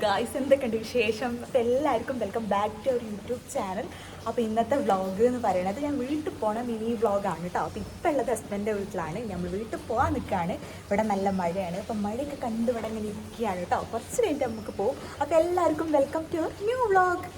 Guys എന്തൊക്കെയുണ്ട് വിശേഷം? അപ്പോൾ എല്ലാവർക്കും welcome back to our YouTube channel. അപ്പോൾ ഇന്നത്തെ വ്ളോഗ് എന്ന് പറയുന്നത് ഞാൻ വീട്ടിൽ പോണ മിനി വ്ളോഗാണ് കേട്ടോ. അപ്പോൾ ഇപ്പോൾ ഉള്ളത് ഹസ്ബൻഡിൻ്റെ വീട്ടിലാണ്. നമ്മൾ വീട്ടിൽ പോകാൻ നിൽക്കുകയാണ്. ഇവിടെ നല്ല മഴയാണ്. അപ്പം മഴയൊക്കെ കണ്ട് ഇവിടെ ഇങ്ങനെ ഇരിക്കുകയാണ് കേട്ടോ. കുറച്ച് കഴിഞ്ഞിട്ട് നമുക്ക് പോകും. അപ്പോൾ എല്ലാവർക്കും welcome to our new vlog.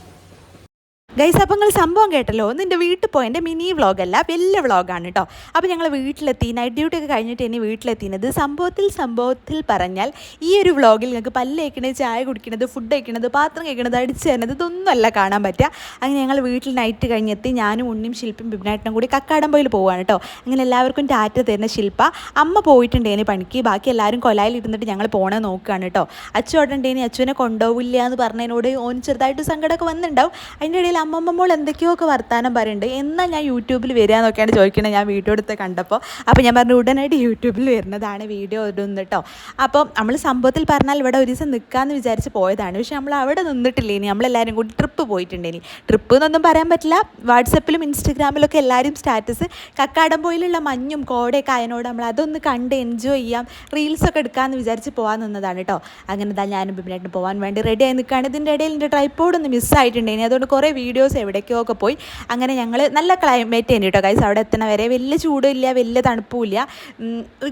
Guys, അപ്പോൾ നിങ്ങൾ സംഭവം കേട്ടല്ലോ. ഒന്ന് എൻ്റെ വീട്ടിൽ പോയതിൻ്റെ മിനി വ്ളോഗല്ല, വലിയ വ്ളോഗാണ് കേട്ടോ. അപ്പോൾ ഞങ്ങൾ വീട്ടിലെത്തി, നൈറ്റ് ഡ്യൂട്ടി ഒക്കെ കഴിഞ്ഞിട്ട് ഇനി വീട്ടിലെത്തിയത്. സംഭവത്തിൽ പറഞ്ഞാൽ ഈ ഒരു വ്ളോഗിൽ നിങ്ങൾക്ക് പല്ല് കഴിക്കണത്, ചായ കുടിക്കണത്, ഫുഡ് കഴിക്കണത്, പാത്രം കഴിക്കണത്, അടിച്ചു തരുന്നത്, ഇതൊന്നുമല്ല കാണാൻ പറ്റുക. അങ്ങനെ ഞങ്ങൾ വീട്ടിൽ നൈറ്റ് കഴിഞ്ഞെത്തി. ഞാനും ഉണ്ണിയും ശില്പയും ബിബിനായിട്ടും കൂടി കക്കാടംപൊയിൽ പോവുകയാണ് കേട്ടോ. അങ്ങനെ എല്ലാവർക്കും ടാറ്റ തരുന്ന ശില്പ. അമ്മ പോയിട്ടുണ്ടേന് പണിക്ക്, ബാക്കി എല്ലാവരും കൊലായിൽ ഇരുന്നിട്ട് ഞങ്ങൾ പോണേ നോക്കുകയാണ് കേട്ടോ. അച്ചു അവിടെ ഉണ്ടേനി, അച്ചുവിനെ കൊണ്ടുപോവില്ല എന്ന് പറഞ്ഞതിനോട് ഓൻ ചെറുതായിട്ട് സങ്കടമൊക്കെ വന്നിട്ടുണ്ടാവും. അതിൻ്റെ ഇടയിൽ അമ്മമ്മോൾ എന്തൊക്കെയോ ഒക്കെ വർത്താനം പറയുന്നുണ്ട്. എന്നാൽ ഞാൻ യൂട്യൂബിൽ വരിക എന്നൊക്കെയാണ് ചോദിക്കുന്നത്. ഞാൻ വീഡിയോ എടുത്ത് കണ്ടപ്പോൾ അപ്പോൾ ഞാൻ പറഞ്ഞു ഉടനായിട്ട് യൂട്യൂബിൽ വരുന്നതാണ്, വീഡിയോ ഇടുന്നു കേട്ടോ. അപ്പോൾ നമ്മൾ സംഭവത്തിൽ പറഞ്ഞാൽ ഇവിടെ ഒരു ദിവസം നിൽക്കാമെന്ന് വിചാരിച്ച് പോയതാണ്. പക്ഷേ നമ്മൾ അവിടെ നിന്നിട്ടില്ലേ. ഇനി നമ്മളെല്ലാവരും കൂടി ട്രിപ്പ് പോയിട്ടുണ്ടേനി. ട്രിപ്പ് എന്നൊന്നും പറയാൻ പറ്റില്ല. വാട്സപ്പിലും ഇൻസ്റ്റഗ്രാമിലൊക്കെ എല്ലാവരും സ്റ്റാറ്റസ് കക്കാടംപൊയിലുള്ള മഞ്ഞും കോടയൊക്കെ ആയതിനോട് നമ്മൾ അതൊന്ന് കണ്ട് എൻജോയ് ചെയ്യാം, റീൽസൊക്കെ എടുക്കാമെന്ന് വിചാരിച്ച് പോകാൻ നിന്നതാണ് കേട്ടോ. അങ്ങനെ എന്താ ഞാനും ബിബിനായിട്ട് പോകാൻ വേണ്ടി റെഡിയായി നിൽക്കുകയാണ്. ഇതിൻ്റെ ഇടയിൽ എൻ്റെ ട്രൈപ്പോഡ് ഒന്ന് മിസ്സായിട്ടുണ്ടേനി. അതുകൊണ്ട് കുറേ വീഡിയോസ് എവിടേക്കോ ഒക്കെ പോയി. അങ്ങനെ ഞങ്ങൾ നല്ല ക്ലൈമറ്റ് തന്നെ കേട്ടോ ഗൈസ്. അവിടെ എത്തണ വരെ വലിയ ചൂടില്ല, വലിയ തണുപ്പുമില്ല.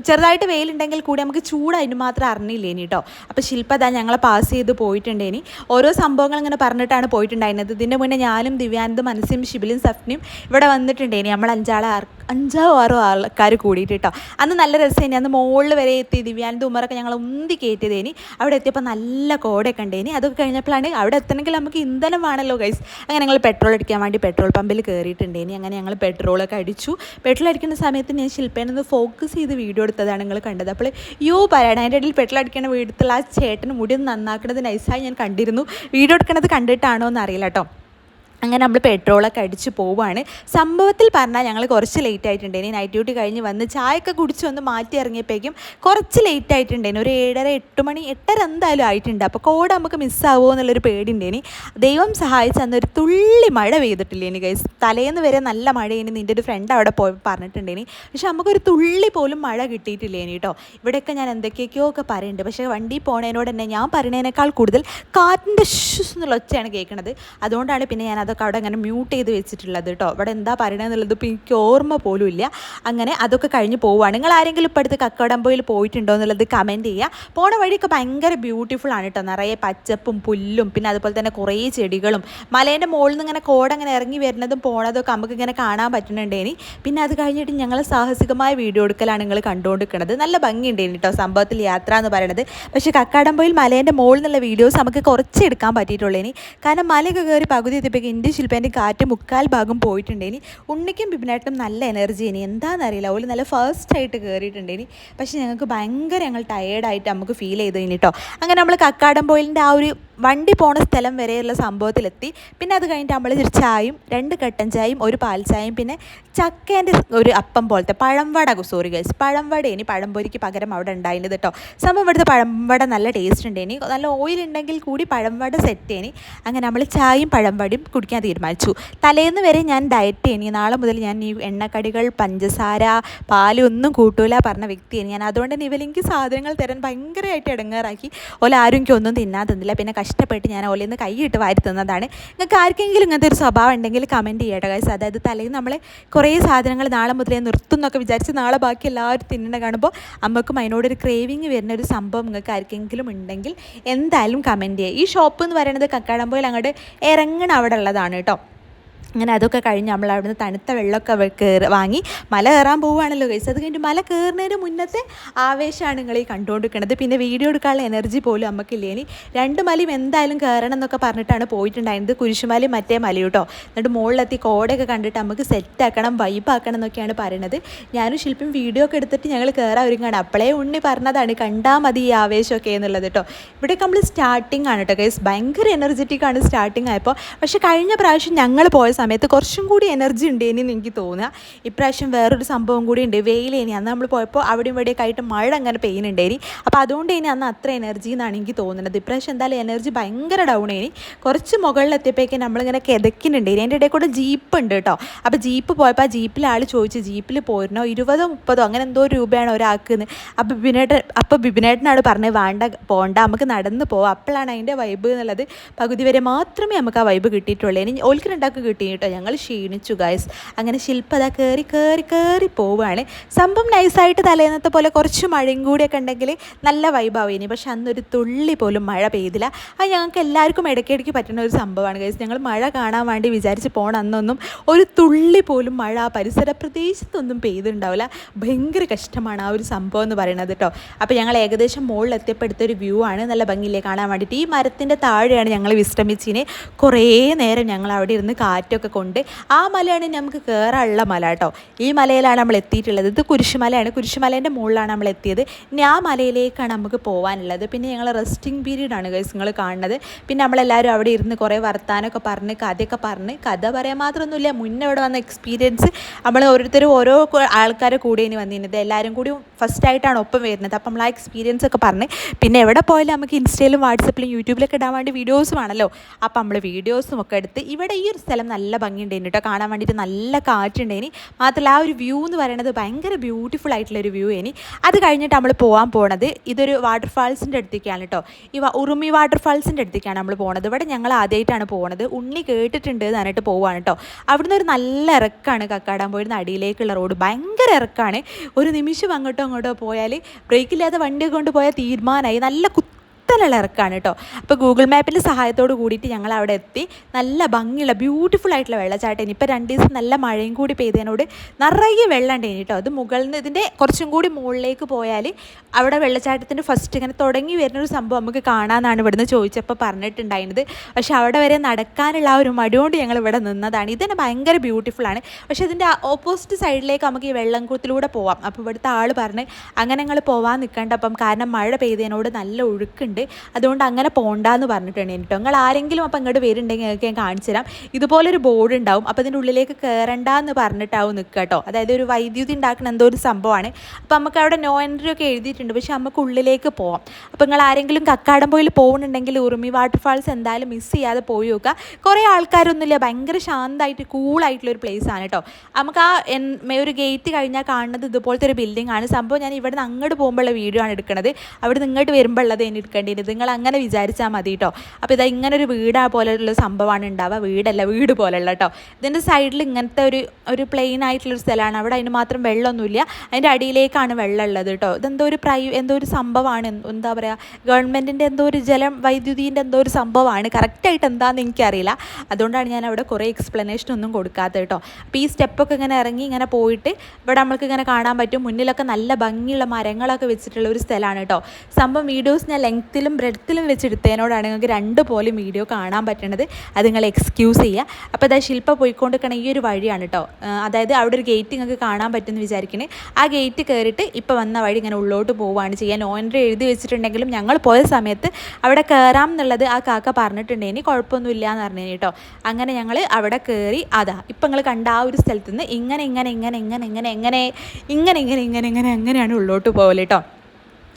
ചെറുതായിട്ട് വെയിലുണ്ടെങ്കിൽ കൂടി നമുക്ക് ചൂട് അതിന് മാത്രം അറിഞ്ഞില്ലേനി കേട്ടോ. അപ്പോൾ ശില്പ അതാ ഞങ്ങളെ പാസ് ചെയ്ത് പോയിട്ടുണ്ടേനി. ഓരോ സംഭവങ്ങൾ ഇങ്ങനെ പറഞ്ഞിട്ടാണ് പോയിട്ടുണ്ടായിരുന്നത്. ഇതിൻ്റെ മുന്നേ ഞാനും ദിവ്യാനന്ദും മനസ്സും ഷിബിലും സഫ്നിയും ഇവിടെ വന്നിട്ടുണ്ടേനി. നമ്മൾ അഞ്ചോ ആറോ ആൾക്കാർ കൂടിയിട്ട് കേട്ടോ. അന്ന് നല്ല രസമായിനി. അന്ന് മുകളിൽ വരെ എത്തി. ദിവ്യാനന്ദും ഉമ്മറൊക്കെ ഞങ്ങൾ ഉന്തി കയറ്റിയതേനി. അവിടെ എത്തിയപ്പോൾ നല്ല കോടയൊക്കെ ഉണ്ടേനി. അതൊക്കെ കഴിഞ്ഞപ്പോഴാണ് അവിടെ എത്തണമെങ്കിൽ നമുക്ക് ഇന്ധനം വേണമല്ലോ ഗൈസ്. അങ്ങനെ ഞങ്ങൾ പെട്രോൾ അടിക്കാൻ വേണ്ടി പെട്രോൾ പമ്പിൽ കയറിയിട്ടുണ്ടേനി. അങ്ങനെ ഞങ്ങൾ പെട്രോളൊക്കെ അടിച്ചു. പെട്രോൾ അടിക്കുന്ന സമയത്ത് ഞാൻ ശില്പേനൊന്ന് ഫോക്കസ് ചെയ്ത് വീഡിയോ എടുത്തതാണ് നിങ്ങൾ കണ്ടത്. അപ്പോൾ പറയണം, അതിൻ്റെ ഇടയിൽ പെട്രോൾ അടിക്കണ വീട്ടിലുള്ള ആ ചേട്ടന് മുടി ഒന്ന് നന്നാക്കുന്നത് നൈസായി ഞാൻ കണ്ടിരുന്നു. വീഡിയോ എടുക്കണത് കണ്ടിട്ടാണോ എന്ന് അറിയില്ല കേട്ടോ. അങ്ങനെ നമ്മൾ പെട്രോളൊക്കെ അടിച്ച് പോവുകയാണ്. സംഭവത്തിൽ പറഞ്ഞാൽ ഞങ്ങൾ കുറച്ച് ലേറ്റ് ആയിട്ടുണ്ടേനി. നൈറ്റ് ഡ്യൂട്ടി കഴിഞ്ഞ് വന്ന് ചായയൊക്കെ കുടിച്ച് വന്ന് മാറ്റി ഇറങ്ങിയപ്പോഴേക്കും കുറച്ച് ലേറ്റ് ആയിട്ടുണ്ടേനി. ഒരു 7:30 8 മണി 8:30 എന്തായാലും ആയിട്ടുണ്ട്. അപ്പോൾ കോഡ് നമുക്ക് മിസ്സാവുമോ എന്നുള്ളൊരു പേടിയുണ്ടേനി. ദൈവം സഹായിച്ച് അന്നൊരു തുള്ളി മഴ പെയ്തിട്ടില്ലേനി ഗൈസ്. തലേന്ന് വരെ നല്ല മഴയേനി. നിൻ്റെ ഒരു ഫ്രണ്ട് അവിടെ പോയി പറഞ്ഞിട്ടുണ്ടേനി. പക്ഷെ നമുക്കൊരു തുള്ളി പോലും മഴ കിട്ടിയിട്ടില്ലേനി കേട്ടോ. ഇവിടെയൊക്കെ ഞാൻ എന്തൊക്കെയൊക്കെയോ ഒക്കെ പറയുന്നുണ്ട്. പക്ഷേ വണ്ടി പോണതിനോട് തന്നെ ഞാൻ പറയുന്നതിനേക്കാൾ കൂടുതൽ കാറ്റിൻ്റെ ഷൂസ് എന്നുള്ള ഒച്ചയാണ് കേൾക്കുന്നത്. അതുകൊണ്ടാണ് പിന്നെ ഞാൻ അതൊക്കെ അവിടെ അങ്ങനെ മ്യൂട്ട് ചെയ്ത് വെച്ചിട്ടുള്ളത് കേട്ടോ. ഇവിടെ എന്താ പറയണമെന്നുള്ളത് ഇപ്പോൾ എനിക്ക് ഓർമ്മ പോലും ഇല്ല. അങ്ങനെ അതൊക്കെ കഴിഞ്ഞ് പോവുകയാണ്. നിങ്ങൾ ആരെങ്കിലും ഇപ്പോൾ അടുത്ത് കക്കാടംപൊയിൽ പോയിട്ടുണ്ടോ എന്നുള്ളത് കമൻറ്റ് ചെയ്യുക. പോണ വഴിയൊക്കെ ഭയങ്കര ബ്യൂട്ടിഫുൾ ആണ് കേട്ടോ. നിറയെ പച്ചപ്പും പുല്ലും പിന്നെ അതുപോലെ തന്നെ കുറേ ചെടികളും മലേൻ്റെ മുകളിൽ നിന്ന് ഇങ്ങനെ കോട അങ്ങനെ ഇറങ്ങി വരുന്നതും പോണതൊക്കെ നമുക്ക് ഇങ്ങനെ കാണാൻ പറ്റുന്നുണ്ടേനി. പിന്നെ അത് കഴിഞ്ഞിട്ട് ഞങ്ങൾ സാഹസികമായ വീഡിയോ എടുക്കലാണ് നിങ്ങൾ കണ്ടുകൊണ്ടിരിക്കുന്നത്. നല്ല ഭംഗിയുണ്ടേനി കേട്ടോ സംഭവത്തിൽ യാത്ര എന്ന് പറയുന്നത്. പക്ഷേ കക്കാടംപൊയിൽ മലേൻ്റെ മുകളിൽ നിന്നുള്ള വീഡിയോസ് നമുക്ക് കുറച്ച് എടുക്കാൻ പറ്റിയിട്ടുള്ളേനി. കാരണം മലയൊക്കെ കയറി പകുതി എത്തിയപ്പോഴേക്കും എൻ്റെ ശില്പേൻ്റെ കാറ്റ് 3/4 ഭാഗം പോയിട്ടുണ്ടേനി. ഉണ്ണിക്കും ബിബിനായിട്ടും നല്ല എനർജി ഇനി എന്താണെന്നറിയില്ല. ഓല് നല്ല ഫസ്റ്റായിട്ട് കയറിയിട്ടുണ്ടേനി. പക്ഷേ ഞങ്ങൾ ടയേർഡായിട്ട് നമുക്ക് ഫീൽ ചെയ്തു കേട്ടോ. അങ്ങനെ നമ്മൾ കക്കാടംപൊയിലിൻ്റെ ആ ഒരു വണ്ടി പോണ സ്ഥലം വരെയുള്ള സംഭവത്തിലെത്തി. പിന്നെ അത് കഴിഞ്ഞിട്ട് നമ്മൾ ഒരു ചായയും 2 കട്ടൻ ചായയും 1 പാൽ ചായയും പിന്നെ ചക്കേൻ്റെ ഒരു അപ്പം പോലത്തെ പഴംവട, സോറി ഗൈസ്, പഴംവടേനി. പഴംപൊരിക്ക് പകരം അവിടെ ഉണ്ടായിരുന്നത് കേട്ടോ. സംഭവം ഇവിടുത്തെ പഴംവട നല്ല ടേസ്റ്റ് ഉണ്ടേനി. നല്ല ഓയിൽ ഉണ്ടെങ്കിൽ കൂടി പഴംവട സെറ്റേനി. അങ്ങനെ നമ്മൾ ചായയും പഴംവടയും കുടിക്കാൻ തീരുമാനിച്ചു. തലേന്ന് വരെ ഞാൻ ഡയറ്റ് ചെയ്യണി. നാളെ മുതൽ ഞാൻ ഈ എണ്ണക്കടികൾ, പഞ്ചസാര, പാല് ഒന്നും കൂട്ടൂല പറഞ്ഞ വ്യക്തിയാണ് ഞാൻ. അതുകൊണ്ട് തന്നെ ഇവരെനിക്ക് സാധനങ്ങൾ തരാൻ ഭയങ്കരമായിട്ട് ഇടങ്ങേറാക്കി. ആരും എനിക്കൊന്നും തിന്നാൻ തന്നില്ല. പിന്നെ കഷ്ടപ്പെട്ട് ഞാൻ ഓലിൽ നിന്ന് കൈയിട്ട് വാരി തന്നതാണ്. നിങ്ങൾക്ക് ആർക്കെങ്കിലും ഇങ്ങനത്തെ ഒരു സ്വഭാവം ഉണ്ടെങ്കിൽ കമൻറ്റ് ചെയ്യട്ടെ ഗൈസ്. അതായത് തലേന്ന് നമ്മൾ കുറേ സാധനങ്ങൾ നാളെ മുതലേ നിർത്തും എന്നൊക്കെ വിചാരിച്ച് നാളെ ബാക്കി എല്ലാവരും തിന്നണ കാണുമ്പോൾ അമ്മക്കും അതിനോടൊരു ക്രേവിങ് വരുന്ന ഒരു സംഭവം നിങ്ങൾക്ക് ആർക്കെങ്കിലും ഉണ്ടെങ്കിൽ എന്തായാലും കമൻറ്റ് ചെയ്യുക. ഈ ഷോപ്പ് എന്ന് പറയുന്നത് കക്കാടംപൊയിൽ അങ്ങോട്ട് ഇറങ്ങണ അവിടെ ഉള്ളതാണ് കേട്ടോ. അങ്ങനെ അതൊക്കെ കഴിഞ്ഞ് നമ്മൾ അവിടുന്ന് തണുത്ത വെള്ളമൊക്കെ വാങ്ങി മല കയറാൻ പോവുകയാണല്ലോ ഗൈസ്. അത് കഴിഞ്ഞിട്ട് മല കയറുന്നതിന് മുന്നത്തെ ആവേശമാണ് നിങ്ങൾ ഈ കണ്ടുകൊണ്ടിരിക്കുന്നത്. പിന്നെ വീഡിയോ എടുക്കാനുള്ള എനർജി പോലും നമുക്കില്ലേനി. 2 മലയും എന്തായാലും കയറണം എന്നൊക്കെ പറഞ്ഞിട്ടാണ് പോയിട്ടുണ്ടായിരുന്നത്. കുരിശുമലയും മറ്റേ മലയും കേട്ടോ. എന്നിട്ട് മുകളിലെത്തി കോടയൊക്കെ കണ്ടിട്ട് നമുക്ക് സെറ്റാക്കണം, വൈബാക്കണം എന്നൊക്കെയാണ് പറയുന്നത്. ഞാനും ശില്പം വീഡിയോ ഒക്കെ എടുത്തിട്ട് ഞങ്ങൾ കയറാൻ ഒരുങ്ങാണ്. അപ്പോഴേ ഉണ്ണി പറഞ്ഞതാണ് കണ്ടാൽ മതി ഈ ആവേശമൊക്കെ എന്നുള്ളത് കേട്ടോ. ഇവിടെയൊക്കെ നമ്മൾ സ്റ്റാർട്ടിങ് ആണ് കേട്ടോ ഗൈസ്. ഭയങ്കര എനർജറ്റിക് ആണ് സ്റ്റാർട്ടിങ് ആയപ്പോൾ. പക്ഷേ കഴിഞ്ഞ പ്രാവശ്യം ഞങ്ങൾ പോയ സമയത്ത് കുറച്ചും കൂടി എനർജി ഉണ്ടേനി എന്ന് എനിക്ക് തോന്നുക. ഇപ്രാവശ്യം വേറൊരു സംഭവം കൂടി ഉണ്ട്, വെയിലേനി. അന്ന് നമ്മൾ പോയപ്പോൾ അവിടെയും ഇവിടെയൊക്കെ ആയിട്ട് മഴ അങ്ങനെ പെയ്യുന്നുണ്ടേനി. അപ്പോൾ അതുകൊണ്ട് ഇനി അന്ന് അത്ര എനർജി എന്നാണ് എനിക്ക് തോന്നുന്നത്. ഇപ്രാവശ്യം എന്തായാലും എനർജി ഭയങ്കര ഡൗൺ ആയി. കുറച്ച് മുകളിലെത്തിയപ്പോഴേക്കും നമ്മളിങ്ങനെ കിതക്കുന്നുണ്ടേനി. അതിൻ്റെ ഇടയിൽ കൂടെ ജീപ്പ് ഉണ്ട് കേട്ടോ. അപ്പോൾ ജീപ്പ് പോയപ്പോൾ ആ ജീപ്പിൽ ആൾ ചോദിച്ചു ജീപ്പിൽ പോരണോ 20-30 അങ്ങനെ എന്തോ രൂപയാണ് ഒരാൾക്ക് എന്ന്. അപ്പോൾ ബിബിനേട്ടനാണ് പറഞ്ഞത് വേണ്ട പോകണ്ട, നമുക്ക് നടന്ന് പോവാം, അപ്പോഴാണ് അതിൻ്റെ വൈബ് എന്നുള്ളത്. പകുതി വരെ മാത്രമേ നമുക്ക് ആ വൈബ് കിട്ടിയിട്ടുള്ളൂ. ഇനി ഓൽക്ക് രണ്ടാൾക്ക് കിട്ടി കേട്ടോ. ഞങ്ങൾ ക്ഷീണിച്ചു ഗൈസ്. അങ്ങനെ ശില്പ അതാ കയറി പോവുകയാണ്. സംഭവം നൈസായിട്ട് തലേന്നത്തെ പോലെ കുറച്ച് മഴയും കൂടിയൊക്കെ ഉണ്ടെങ്കിൽ നല്ല വൈബാവും ഇനി. പക്ഷെ അന്നൊരു തുള്ളി പോലും മഴ പെയ്തില്ല. അത് ഞങ്ങൾക്ക് എല്ലാവർക്കും ഇടയ്ക്കിടയ്ക്ക് പറ്റുന്ന ഒരു സംഭവമാണ് ഗൈസ്. ഞങ്ങൾ മഴ കാണാൻ വേണ്ടി വിചാരിച്ച് പോകണം, അന്നൊന്നും ഒരു തുള്ളി പോലും മഴ ആ പരിസര പ്രദേശത്തൊന്നും പെയ്തിട്ടുണ്ടാവില്ല. ഭയങ്കര കഷ്ടമാണ് ആ ഒരു സംഭവം എന്ന് പറയുന്നത് കേട്ടോ. അപ്പോൾ ഞങ്ങൾ ഏകദേശം മുകളിൽ എത്തിയപ്പെടുത്തൊരു വ്യൂ ആണ്, നല്ല ഭംഗിയില്ലേ കാണാൻ വേണ്ടിയിട്ട്. ഈ മരത്തിൻ്റെ താഴെയാണ് ഞങ്ങൾ വിശ്രമിച്ചിന്. കുറേ നേരം ഞങ്ങൾ അവിടെ ഇരുന്ന് കാറ്റൊക്കെ കൊണ്ട്. ആ മലയാണ് നമുക്ക് കയറാനുള്ള മല കേട്ടോ. ഈ മലയിലാണ് നമ്മൾ എത്തിയിട്ടുള്ളത്. ഇത് കുരിശുമലയാണ്. കുരിശുമലേൻ്റെ മുകളിലാണ് നമ്മൾ എത്തിയത്. ഇനി ആ മലയിലേക്കാണ് നമുക്ക് പോകാനുള്ളത്. പിന്നെ ഞങ്ങൾ റെസ്റ്റിംഗ് പീരീഡ് ആണ് ഗൈസ് നിങ്ങൾ കാണുന്നത്. പിന്നെ നമ്മളെല്ലാവരും അവിടെ ഇരുന്ന് കുറേ വർത്താനമൊക്കെ പറഞ്ഞ് കഥയൊക്കെ പറഞ്ഞ്, കഥ പറയാൻ മാത്രമൊന്നുമില്ല, മുന്നേ ഇവിടെ വന്ന എക്സ്പീരിയൻസ് നമ്മൾ ഓരോരുത്തരും ഓരോ ആൾക്കാരെ കൂടെ ഇനി വന്നിരുന്നത്. എല്ലാവരും കൂടി ഫസ്റ്റായിട്ടാണ് ഒപ്പം വരുന്നത്. അപ്പം നമ്മൾ ആ എക്സ്പീരിയൻസ് ഒക്കെ പറഞ്ഞ്, പിന്നെ എവിടെ പോയാലും നമുക്ക് ഇൻസ്റ്റയിലും വാട്സപ്പിലും യൂട്യൂബിലൊക്കെ ഇടാൻ വേണ്ടി വീഡിയോസും ആണല്ലോ. അപ്പം നമ്മൾ വീഡിയോസും ഒക്കെ എടുത്ത് ഇവിടെ ഈ ഒരു സ്ഥലം നല്ല ഭംഗിയുണ്ടായിരുന്നു കേട്ടോ. കാണാൻ വേണ്ടിയിട്ട് നല്ല കാറ്റുണ്ടായിനി. മാത്രമല്ല ആ ഒരു വ്യൂ എന്ന് പറയുന്നത് ഭയങ്കര ബ്യൂട്ടിഫുൾ ആയിട്ടുള്ളൊരു വ്യൂ ഇനി. അത് കഴിഞ്ഞിട്ട് നമ്മൾ പോകാൻ പോണത് ഇതൊരു വാട്ടർഫാൾസിൻ്റെ അടുത്തേക്കാണ് കേട്ടോ. ഈ ഉറുമി വാട്ടർഫാൾസിൻ്റെ അടുത്തേക്കാണ് നമ്മൾ പോകുന്നത്. ഇവിടെ ഞങ്ങൾ ആദ്യമായിട്ടാണ് പോകുന്നത്. ഉണ്ണി കേട്ടിട്ടുണ്ട് എന്ന് പറഞ്ഞിട്ട് പോവാണ് കേട്ടോ. അവിടുന്ന് ഒരു നല്ല ഇറക്കാണ് കക്കാടാൻ പോയിരുന്ന അടിയിലേക്കുള്ള റോഡ്. ഭയങ്കര ഇറക്കാണ്. ഒരു നിമിഷം അങ്ങോട്ടോ പോയാൽ ബ്രേക്കില്ലാതെ വണ്ടി കൊണ്ട് പോയാൽ തീരുമാനമായി. നല്ല കുത്തലുള്ള ഇറക്കാണ് കേട്ടോ. അപ്പോൾ ഗൂഗിൾ മാപ്പിൻ്റെ സഹായത്തോട് കൂടിയിട്ട് ഞങ്ങൾ അവിടെ എത്തി. നല്ല ഭംഗിയുള്ള ബ്യൂട്ടിഫുൾ ആയിട്ടുള്ള വെള്ളച്ചാട്ടം. ഇനിയിപ്പോൾ 2 ദിവസം നല്ല മഴയും കൂടി പെയ്തതിനോട് നിറയെ വെള്ളം ഉണ്ടായിന് കേട്ടോ. അത് മുകളിൽ നിന്ന് ഇതിൻ്റെ കുറച്ചും കൂടി മുകളിലേക്ക് പോയാൽ അവിടെ വെള്ളച്ചാട്ടത്തിൻ്റെ ഫസ്റ്റ് ഇങ്ങനെ തുടങ്ങി വരുന്നൊരു സംഭവം നമുക്ക് കാണാമെന്നാണ് ഇവിടുന്ന് ചോദിച്ചപ്പോൾ പറഞ്ഞിട്ടുണ്ടായിരുന്നത്. പക്ഷേ അവിടെ വരെ നടക്കാനുള്ള ആ ഒരു മടിയോണ്ട് ഞങ്ങൾ ഇവിടെ നിന്നതാണ്. ഇതന്നെ ഭയങ്കര ബ്യൂട്ടിഫുള്ളാണ്. പക്ഷേ ഇതിൻ്റെ ഓപ്പോസിറ്റ് സൈഡിലേക്ക് നമുക്ക് ഈ വെള്ളംകുളത്തിലൂടെ പോവാം. അപ്പോൾ ഇവിടുത്തെ ആൾ പറഞ്ഞ് അങ്ങനെ ഞങ്ങൾ പോകാൻ നിൽക്കേണ്ട, അപ്പം കാരണം മഴ പെയ്തതിനോട് നല്ല ഒഴുക്കുണ്ട്, അതുകൊണ്ട് അങ്ങനെ പോകണ്ടെന്ന് പറഞ്ഞിട്ടുണ്ട് കേട്ടോ. നിങ്ങൾ ആരെങ്കിലും അപ്പം ഇങ്ങോട്ട് വരുന്നുണ്ടെങ്കിൽ നിങ്ങൾക്ക് ഞാൻ കാണിച്ചു തരാം. ഇതുപോലൊരു ബോർഡ് ഉണ്ടാവും. അപ്പോൾ ഇതിൻ്റെ ഉള്ളിലേക്ക് കയറണ്ടെന്ന് പറഞ്ഞിട്ടാവും നിൽക്കുക കേട്ടോ. അതായത് ഒരു വൈദ്യുതി ഉണ്ടാക്കുന്ന എന്തോ ഒരു സംഭവമാണ്. അപ്പോൾ നമുക്ക് അവിടെ നോ എൻട്രി ഒക്കെ എഴുതിയിട്ടുണ്ട്, പക്ഷെ നമുക്ക് ഉള്ളിലേക്ക് പോവാം. അപ്പോൾ നിങ്ങൾ ആരെങ്കിലും കക്കാടംപൊയിൽ പോകുന്നുണ്ടെങ്കിൽ ഉറുമി വാട്ടർഫാൾസ് എന്തായാലും മിസ് ചെയ്യാതെ പോയി നോക്കുക. കുറേ ആൾക്കാരൊന്നുമില്ല, ഭയങ്കര ശാന്തമായിട്ട് കൂളായിട്ടുള്ളൊരു പ്ലേസാണ് കേട്ടോ. നമുക്ക് ആ ഒരു ഗേറ്റ് കഴിഞ്ഞാൽ കാണുന്നത് ഇതുപോലത്തെ ഒരു ബിൽഡിംഗ് ആണ്. സംഭവം ഞാൻ ഇവിടെ നിന്ന് അങ്ങോട്ട് പോകുമ്പോഴുള്ള വീഡിയോ ആണ് എടുക്കുന്നത്. അവിടെ നിന്ന് ഇങ്ങോട്ട് വരുമ്പോൾ ഉള്ളത് എനിക്ക് എടുക്കേണ്ടത്. നിങ്ങൾ അങ്ങനെ വിചാരിച്ചാൽ മതി കേട്ടോ. അപ്പോൾ ഇതാ ഇങ്ങനെ ഒരു വീടാ പോലെയുള്ള സംഭവമാണ് ഉണ്ടാവുക. വീട് പോലെയുള്ള കേട്ടോ. ഇതിൻ്റെ സൈഡിൽ ഇങ്ങനത്തെ ഒരു പ്ലെയിൻ ആയിട്ടുള്ളൊരു സ്ഥലമാണ്. അവിടെ അതിന് മാത്രം വെള്ളമൊന്നുമില്ല, അതിൻ്റെ അടിയിലേക്കാണ് വെള്ളം ഉള്ളത് കേട്ടോ. ഇതെന്തോ എന്തോ ഒരു സംഭവമാണ്, എന്താ പറയുക, ഗവൺമെൻറ്റിൻ്റെ എന്തോ ഒരു വൈദ്യുതിൻ്റെ എന്തോ ഒരു സംഭവമാണ്. കറക്റ്റായിട്ട് എന്താണെന്ന് എനിക്കറിയില്ല. അതുകൊണ്ടാണ് ഞാൻ അവിടെ കുറേ എക്സ്പ്ലനേഷൻ ഒന്നും കൊടുക്കാത്തത് കേട്ടോ. അപ്പോൾ ഈ സ്റ്റെപ്പൊക്കെ ഇങ്ങനെ ഇറങ്ങി ഇങ്ങനെ പോയിട്ട് ഇവിടെ നമ്മൾക്ക് ഇങ്ങനെ കാണാൻ പറ്റും. മുന്നിലൊക്കെ നല്ല ഭംഗിയുള്ള മരങ്ങളൊക്കെ വെച്ചിട്ടുള്ള ഒരു സ്ഥലമാണ് കേട്ടോ. സംഭവം വീഡിയോസ് ഞാൻ ലെങ്ത്തിലും ബ്രെഡ്ത്തിലും വെച്ചെടുത്തതിനോടാണ് നിങ്ങൾക്ക് 2 പോലും വീഡിയോ കാണാൻ പറ്റണത്. അത് നിങ്ങൾ എക്സ്ക്യൂസ് ചെയ്യുക. അപ്പോൾ അതായത് ശില്പ പോയിക്കൊണ്ടിരിക്കണ ഈ ഒരു വഴിയാണ് കേട്ടോ. അതായത് അവിടെ ഒരു ഗേറ്റ് നിങ്ങൾക്ക് കാണാൻ പറ്റുമെന്ന് വിചാരിക്കണേ. ആ ഗേറ്റ് കയറിയിട്ട് ഇപ്പോൾ വന്ന വഴി ഇങ്ങനെ ഉള്ളോട്ട് പോവുകയാണ് ചെയ്യാൻ. നോ എൻട്രി എഴുതി വെച്ചിട്ടുണ്ടെങ്കിലും ഞങ്ങൾ പോയ സമയത്ത് അവിടെ കയറാം എന്നുള്ളത് ആ കാക്ക പറഞ്ഞിട്ടുണ്ടെങ്കിൽ കുഴപ്പമൊന്നുമില്ല എന്ന് പറഞ്ഞു കേട്ടോ. അങ്ങനെ ഞങ്ങൾ അവിടെ കയറി. അതാ ഇപ്പം നിങ്ങൾ കണ്ട ആ ഒരു സ്ഥലത്ത് നിന്ന് അങ്ങനെയാണ് ഉള്ളോട്ട് പോകല് കേട്ടോ.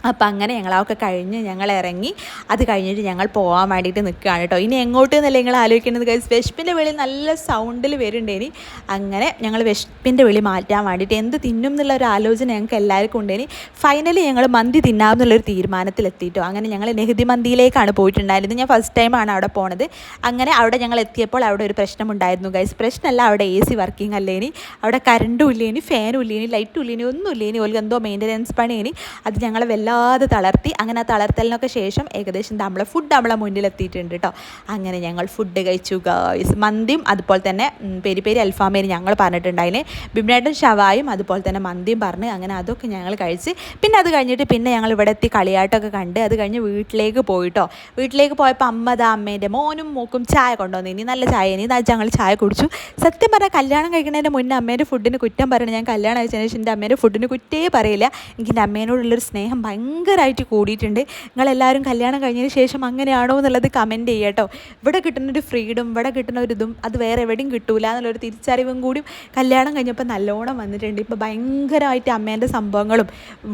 അപ്പോൾ അങ്ങനെ ഞങ്ങളൊക്കെ കഴിഞ്ഞ് ഞങ്ങൾ ഇറങ്ങി. അത് കഴിഞ്ഞിട്ട് ഞങ്ങൾ പോകാൻ വേണ്ടിയിട്ട് നിൽക്കുകയാണ് കേട്ടോ. ഇനി എങ്ങോട്ട് എന്നല്ല നിങ്ങൾ ആലോചിക്കുന്നത് ഗൈസ്. വിശപ്പിൻ്റെ വിളി നല്ല സൗണ്ടിൽ വരുന്നുണ്ടേനി. അങ്ങനെ ഞങ്ങൾ വിശപ്പിൻ്റെ വിളി മാറ്റാൻ വേണ്ടിയിട്ട് എന്ത് തിന്നും എന്നുള്ള ഒരു ആലോചന ഞങ്ങൾക്ക് എല്ലാവർക്കും ഉണ്ടേനി. ഫൈനലി ഞങ്ങൾ മന്തി തിന്നാമെന്നുള്ളൊരു തീരുമാനത്തിലെത്തിയിട്ടോ. അങ്ങനെ ഞങ്ങൾ നെഹ്ദി മന്തിയിലേക്കാണ് പോയിട്ടുണ്ടായിരുന്നത്. ഞാൻ ഫസ്റ്റ് ടൈമാണ് അവിടെ പോണത്. അങ്ങനെ അവിടെ ഞങ്ങൾ എത്തിയപ്പോൾ അവിടെ ഒരു പ്രശ്നമുണ്ടായിരുന്നു ഗൈസ്. പ്രശ്നമല്ല, അവിടെ AC വർക്കിംഗ് അല്ലേനി, അവിടെ കറണ്ടും ഇല്ലേനി, ഫാനും ഇല്ലേനി, ലൈറ്റും ഇല്ലേനി, ഒന്നും ഇല്ലേനി. ഓൽക്ക് എന്തോ മെയിൻ്റനൻസ് പണിയേനി. അത് ഞങ്ങൾ വല്ലാതെ തളർത്തി. അങ്ങനെ ആ തളർത്തലിനൊക്കെ ശേഷം ഏകദേശം നമ്മളെ ഫുഡ് നമ്മളെ മുന്നിലെത്തിയിട്ടുണ്ട് കേട്ടോ. അങ്ങനെ ഞങ്ങൾ ഫുഡ് കഴിച്ചു ഗൈസ്. മന്തിയും അതുപോലെ തന്നെ പെരി അൽഫാമേരി ഞങ്ങൾ പറഞ്ഞിട്ടുണ്ടായിന്. ബിബിനേട്ടൻ ഷവായും അതുപോലെ തന്നെ മന്തിയും പറഞ്ഞ് അങ്ങനെ അതൊക്കെ ഞങ്ങൾ കഴിച്ച്. പിന്നെ അത് കഴിഞ്ഞിട്ട് പിന്നെ ഞങ്ങൾ ഇവിടെ എത്തി കളിയാട്ടമൊക്കെ കണ്ട് അത് കഴിഞ്ഞ് വീട്ടിലേക്ക് പോയിട്ടോ. വീട്ടിലേക്ക് പോയപ്പോൾ അമ്മേൻ്റെ മോനും മൂക്കും ചായ കൊണ്ടുവന്നു. ഇനി നല്ല ചായ, ഇനി ഞങ്ങൾ ചായ കുടിച്ചു. സത്യം പറഞ്ഞാൽ കല്യാണം കഴിക്കുന്നതിന് മുന്നേ അമ്മേൻ്റെ ഫുഡിന് കുറ്റം പറയണം. ഞാൻ കല്യാണം കഴിച്ചതിന് ശേഷം എൻ്റെ അമ്മേൻ്റെ ഫുഡിന് കുറ്റേ പറയില്ല. എനിക്ക് എൻ്റെ അമ്മേനോടുള്ളൊരു സ്നേഹം ഭയങ്കര ഭയങ്കരമായിട്ട് കൂടിയിട്ടുണ്ട്. നിങ്ങളെല്ലാവരും കല്യാണം കഴിഞ്ഞതിന് ശേഷം അങ്ങനെയാണോ എന്നുള്ളത് കമൻറ്റ് ചെയ്യുക കേട്ടോ. ഇവിടെ കിട്ടുന്നൊരു ഫ്രീഡം, ഇവിടെ കിട്ടുന്ന ഒരു ഇതും അത് വേറെ എവിടെയും കിട്ടൂല എന്നുള്ളൊരു തിരിച്ചറിവും കൂടി കല്യാണം കഴിഞ്ഞപ്പോൾ നല്ലോണം വന്നിട്ടുണ്ട്. ഇപ്പോൾ ഭയങ്കരമായിട്ട് അമ്മേൻ്റെ സംഭവങ്ങളും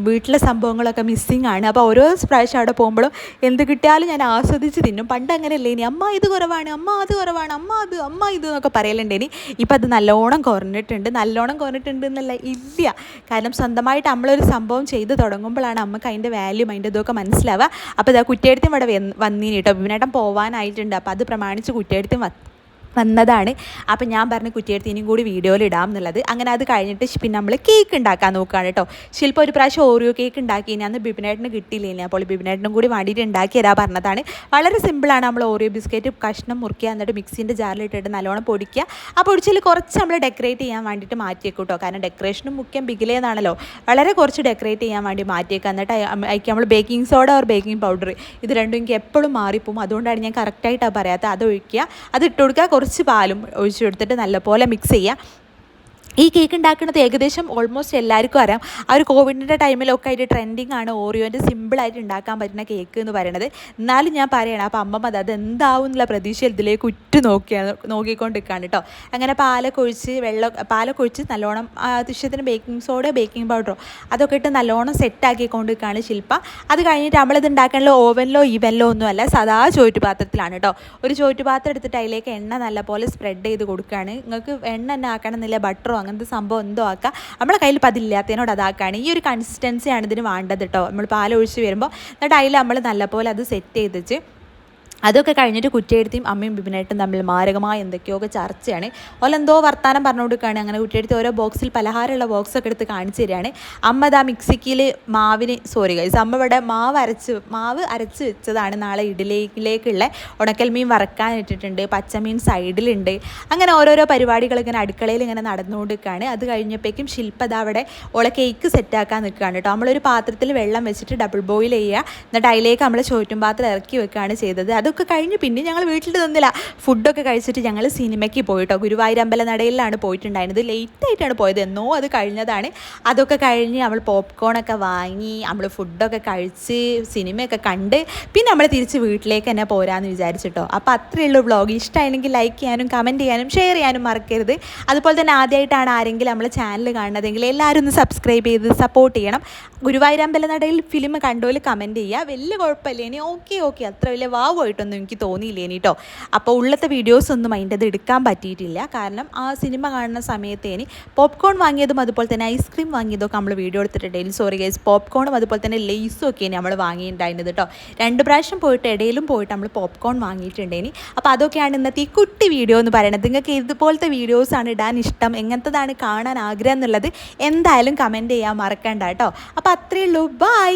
വീട്ടിലെ സംഭവങ്ങളൊക്കെ മിസ്സിങ് ആണ്. അപ്പോൾ ഓരോ പ്രാവശ്യം അവിടെ പോകുമ്പോഴും എന്ത് കിട്ടിയാലും ഞാൻ ആസ്വദിച്ച് തിന്നും. പണ്ട് അങ്ങനെയല്ലേ, ഇനി അമ്മ ഇത് കുറവാണ്, അമ്മ അത് കുറവാണ്, അമ്മ ഇത് എന്നൊക്കെ പറയലുണ്ടേനി. ഇപ്പം അത് നല്ലോണം കുറഞ്ഞിട്ടുണ്ട് എന്നല്ല ഇല്ല. കാരണം സ്വന്തമായിട്ട് നമ്മളൊരു സംഭവം ചെയ്ത് തുടങ്ങുമ്പോഴാണ് നമുക്ക് അതിൻ്റെ വാല്യൂ അതിൻ്റെ ഇതൊക്കെ മനസ്സിലാവുക. അപ്പോൾ ഇതാ കുറ്റിയെടുത്തും ഇവിടെ വന്നീനി കേട്ടോ. ബിബിനേട്ടൻ പോകാനായിട്ടുണ്ട്. അപ്പോൾ അത് പ്രമാണിച്ച് കുറ്റിയെടുത്തും വന്നതാണ്. അപ്പം ഞാൻ പറഞ്ഞ് കുറ്റിയെടുത്തിനും കൂടി വീഡിയോയിൽ ഇടാം എന്നുള്ളത്. അങ്ങനെ അത് കഴിഞ്ഞിട്ട് പിന്നെ നമ്മൾ കേക്ക് ഉണ്ടാക്കാൻ നോക്കുകയാണ് കേട്ടോ. ശില്പ ഒരു പ്രാവശ്യം ഓറിയോ കേക്ക് ഉണ്ടാക്കി, അന്ന് ബിബിനേട്ടന് കിട്ടിയില്ല. അപ്പോൾ ബിബിനേട്ടനും കൂടി വേണ്ടിയിട്ട് ഉണ്ടാക്കി തരാൻ പറഞ്ഞതാണ്. വളരെ സിമ്പിളാണ്. നമ്മൾ ഓറിയോ ബിസ്ക്കറ്റ് കഷ്ണം മുറിക്കുക, എന്നിട്ട് മിക്സിൻ്റെ ജാറിലിട്ടിട്ട് നല്ലോണം പൊടിക്കുക. ആ പൊടിച്ചിൽ കുറച്ച് നമ്മൾ ഡെക്കറേറ്റ് ചെയ്യാൻ വേണ്ടിയിട്ട് മാറ്റിയേക്കും കേട്ടോ. കാരണം ഡെക്കറേഷനും മുഖ്യം ബിഗിലേന്നാണല്ലോ. വളരെ കുറച്ച് ഡെക്കറേറ്റ് ചെയ്യാൻ വേണ്ടി മാറ്റിയേക്കുക. എന്നിട്ട് അതിലേക്ക് നമ്മൾ baking soda or baking powder ഇത് രണ്ടും എനിക്ക് എപ്പോഴും മാറിപ്പോവും. അതുകൊണ്ടാണ് ഞാൻ കറക്റ്റായിട്ടാണ് പറയാത്തത്. അത് ഒഴിക്കുക, അത് ഇട്ട് കൊടുക്കുക, കുറച്ച് പാലും ഒഴിച്ചു കൊടുത്തിട്ട് നല്ലപോലെ മിക്സ് ചെയ്യുക. ഈ കേക്ക് ഉണ്ടാക്കുന്നത് ഏകദേശം ഓൾമോസ്റ്റ് എല്ലാവർക്കും അറിയാം. ആ ഒരു കോവിഡിൻ്റെ ടൈമിലൊക്കെ ആയിട്ട് ട്രെൻഡിങ് ആണ് ഓറിയോൻ്റെ സിമ്പിളായിട്ട് ഉണ്ടാക്കാൻ പറ്റുന്ന കേക്ക് എന്ന് പറയുന്നത്. എന്നാലും ഞാൻ പറയണം, അപ്പോൾ അമ്മ അത് എന്താവും എന്നുള്ള പ്രതീക്ഷയിൽ ഇതിലേക്ക് നോക്കിക്കൊണ്ടിരിക്കുകയാണ് കേട്ടോ. അങ്ങനെ പാലൊക്കെ ഒഴിച്ച് നല്ലോണം ആവശ്യത്തിന് ബേക്കിംഗ് സോഡ ബേക്കിംഗ് പൗഡറോ അതൊക്കെ ഇട്ട് നല്ലോണം സെറ്റാക്കിക്കൊണ്ടിരിക്കുകയാണ് ശില്പ. അത് കഴിഞ്ഞിട്ട് നമ്മളിത് ഉണ്ടാക്കാനുള്ള ഓവനിലോ ഈവനിലോ ഒന്നുമല്ല, സദാ ചോറ്റുപാത്രത്തിലാണ് കേട്ടോ. ഒരു ചോറ്റുപാത്രം എടുത്തിട്ട് അതിലേക്ക് എണ്ണ നല്ലപോലെ സ്പ്രെഡ് ചെയ്ത് കൊടുക്കുകയാണ്. നിങ്ങൾക്ക് എണ്ണ തന്നെ ആക്കണം എന്നില്ല, ബട്ടറോ അങ്ങനത്തെ സംഭവം എന്തോ ആക്കുക. നമ്മളെ കയ്യിൽ ഇപ്പോൾ അതില്ലാത്തതിനോട് അതാക്കുകയാണ്. ഈ ഒരു കൺസിസ്റ്റൻസിയാണ് ഇതിന് വേണ്ടത് കേട്ടോ. നമ്മൾ പാലൊഴിച്ച് വരുമ്പോൾ എന്നിട്ട് അതിൽ നമ്മൾ നല്ലപോലെ അത് സെറ്റ് ചെയ്തിട്ട് അതൊക്കെ കഴിഞ്ഞിട്ട് കുറ്റിയെടുത്തിയും അമ്മയും ബിബിനായിട്ടും തമ്മിൽ മാരകമായ എന്തൊക്കെയൊക്കെ ചർച്ചയാണ്. ഓലെന്തോ വർത്താനം പറഞ്ഞു കൊടുക്കുകയാണ്. അങ്ങനെ കുറ്റിയെടുത്ത് ഓരോ ബോക്സിൽ പലഹാരമുള്ള ബോക്സൊക്കെ എടുത്ത് കാണിച്ചു തരികയാണ്. അമ്മ ഇതാ മിക്സിക്കിൽ അമ്മ ഇവിടെ മാവ് അരച്ച് വെച്ചതാണ് നാളെ ഇഡ്ഡലിയിലേക്കുള്ള. ഉണക്കൽമീൻ വറക്കാൻ ഇട്ടിട്ടുണ്ട്, പച്ചമീൻ സൈഡിലുണ്ട്. അങ്ങനെ ഓരോരോ പരിപാടികൾ ഇങ്ങനെ അടുക്കളയിൽ ഇങ്ങനെ നടന്നുകൊണ്ടിരിക്കുകയാണ്. അത് കഴിഞ്ഞപ്പോഴേക്കും ശില്പ അവിടെ ഓളെ കേക്ക് സെറ്റാക്കാൻ നിൽക്കുകയാണ് കേട്ടോ. നമ്മളൊരു പാത്രത്തിൽ വെള്ളം വെച്ചിട്ട് ഡബിൾ ബോയിൽ ചെയ്യുക, എന്നിട്ട് അതിലേക്ക് നമ്മൾ ചോറ്റും പാത്രം ഇറക്കി വെക്കുകയാണ് ചെയ്തത്. അതൊക്കെ കഴിഞ്ഞ് പിന്നെ ഞങ്ങൾ വീട്ടിൽ നിന്നില്ല, ഫുഡൊക്കെ കഴിച്ചിട്ട് ഞങ്ങൾ സിനിമയ്ക്ക് പോയിട്ടോ. ഗുരുവായൂർ അമ്പലനടയിലാണ് പോയിട്ടുണ്ടായിരുന്നത്. ലേറ്റായിട്ടാണ് പോയത്, എന്നോ അത് കഴിഞ്ഞതാണ്. അതൊക്കെ കഴിഞ്ഞ് നമ്മൾ പോപ്കോണൊക്കെ വാങ്ങി നമ്മൾ ഫുഡൊക്കെ കഴിച്ച് സിനിമയൊക്കെ കണ്ട് പിന്നെ നമ്മൾ തിരിച്ച് വീട്ടിലേക്ക് തന്നെ പോരാമെന്ന് വിചാരിച്ചിട്ടോ. അപ്പോൾ അത്രയേ ഉള്ളൂ വ്ളോഗ്. ഇഷ്ടമായെങ്കിൽ ലൈക്ക് ചെയ്യാനും കമൻറ്റ് ചെയ്യാനും ഷെയർ ചെയ്യാനും മറക്കരുത്. അതുപോലെ തന്നെ ആദ്യമായിട്ടാണ് ആരെങ്കിലും നമ്മളെ ചാനൽ കാണുന്നതെങ്കിൽ എല്ലാവരും ഒന്ന് സബ്സ്ക്രൈബ് ചെയ്ത് സപ്പോർട്ട് ചെയ്യണം. ഗുരുവായൂർ അമ്പലനടയിൽ ഫിലിം കണ്ടോല് കമൻറ്റ് ചെയ്യുക. വലിയ കുഴപ്പമില്ല, ഇനി ഓക്കെ അത്ര വലിയ വാവായിട്ടൊന്നും എനിക്ക് തോന്നിയില്ലേനി കേട്ടോ. അപ്പോൾ ഉള്ളത്തെ വീഡിയോസൊന്നും അതിൻ്റെ അത് എടുക്കാൻ പറ്റിയിട്ടില്ല. കാരണം ആ സിനിമ കാണുന്ന സമയത്തേനി പോപ്കോൺ വാങ്ങിയതും അതുപോലെ തന്നെ ഐസ്ക്രീം വാങ്ങിയതൊക്കെ നമ്മൾ വീഡിയോ എടുത്തിട്ടുണ്ടായിരുന്നു. സോറി ഗൈസ്, പോപ്കോണും അതുപോലെ തന്നെ ലേസും ഒക്കെ നമ്മൾ വാങ്ങിയിട്ടുണ്ടായിരുന്നത് കേട്ടോ. 2 പ്രാവശ്യം പോയിട്ട് ഇടയിലും പോയിട്ട് നമ്മൾ പോപ്കോൺ വാങ്ങിയിട്ടുണ്ടേനി. അപ്പോൾ അതൊക്കെയാണ് ഇന്നത്തെ ഈ കുട്ടി വീഡിയോ എന്ന് പറയുന്നത്. നിങ്ങൾക്ക് ഇതുപോലത്തെ വീഡിയോസാണ് ഇടാൻ ഇഷ്ടം, എങ്ങനത്തതാണ് കാണാൻ ആഗ്രഹം എന്നുള്ളത് എന്തായാലും കമൻറ്റ് ചെയ്യാൻ മറക്കണ്ട കേട്ടോ. അപ്പോൾ അത്രയേ ഉള്ളൂ, ബൈ.